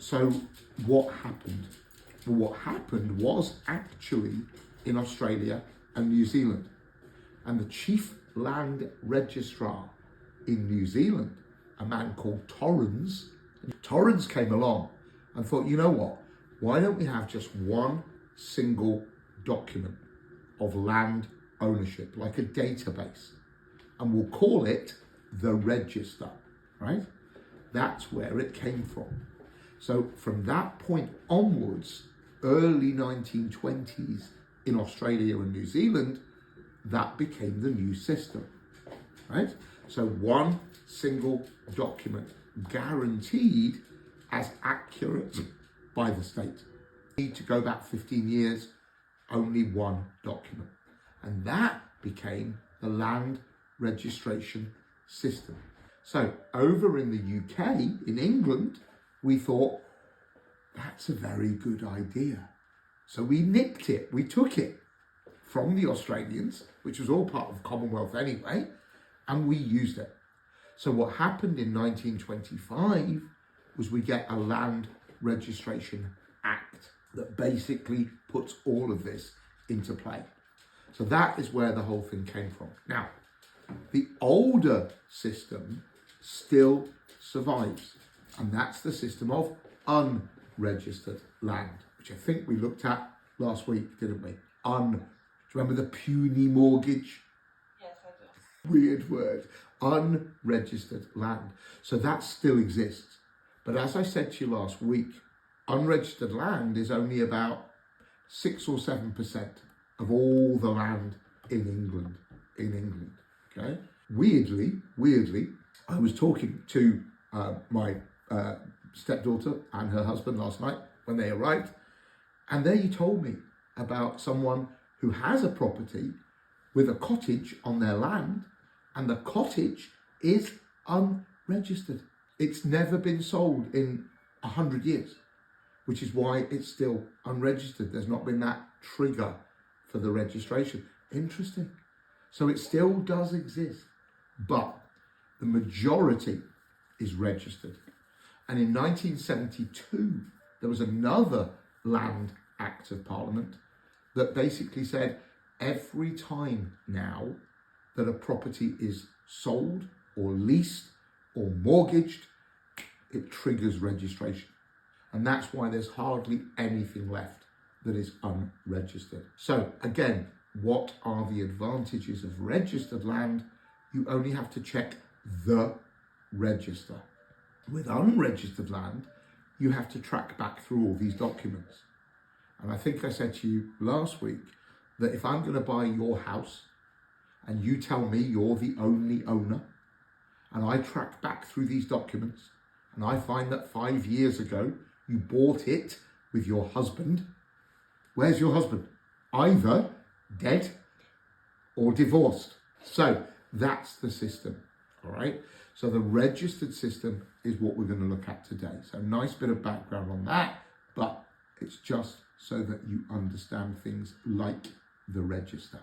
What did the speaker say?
So what happened? Well, what happened was actually in Australia and New Zealand. And the chief land registrar in New Zealand, a man called Torrens came along and thought, you know what? Why don't we have just one single document of land ownership, like a database, and we'll call it the register, right? That's where it came from. So from that point onwards, early 1920s in Australia and New Zealand, that became the new system, right? So one single document guaranteed as accurate by the state. Need to go back 15 years, only one document. And that became the land registration system. So over in the UK, in England, we thought, that's a very good idea. So we nicked it, we took it from the Australians, which was all part of Commonwealth anyway, and we used it. So what happened in 1925 was we get a Land Registration Act that basically puts all of this into play. So that is where the whole thing came from. Now, the older system still survives, and that's the system of unregistered land, which I think we looked at last week, didn't we? Do you remember the puny mortgage? Yes, I do. Weird word. Unregistered land. So that still exists. But as I said to you last week, unregistered land is only about 6 or 7% of all the land in England. Okay. Weirdly, I was talking to my stepdaughter and her husband last night when they arrived, and they told me about someone who has a property with a cottage on their land, and the cottage is unregistered. It's never been sold in 100 years, which is why it's still unregistered. There's not been that trigger for the registration. Interesting. So it still does exist, but the majority is registered. And in 1972, there was another Land Act of Parliament that basically said every time now that a property is sold or leased or mortgaged, it triggers registration. And that's why there's hardly anything left that is unregistered. So again, what are the advantages of registered land? You only have to check the register. With unregistered land, you have to track back through all these documents. And I think I said to you last week that if I'm going to buy your house and you tell me you're the only owner, and I track back through these documents and I find that 5 years ago you bought it with your husband, where's your husband? Either dead or divorced. So that's the system, all right? So the registered system is what we're going to look at today. So nice bit of background on that, but it's just so that you understand things like the register.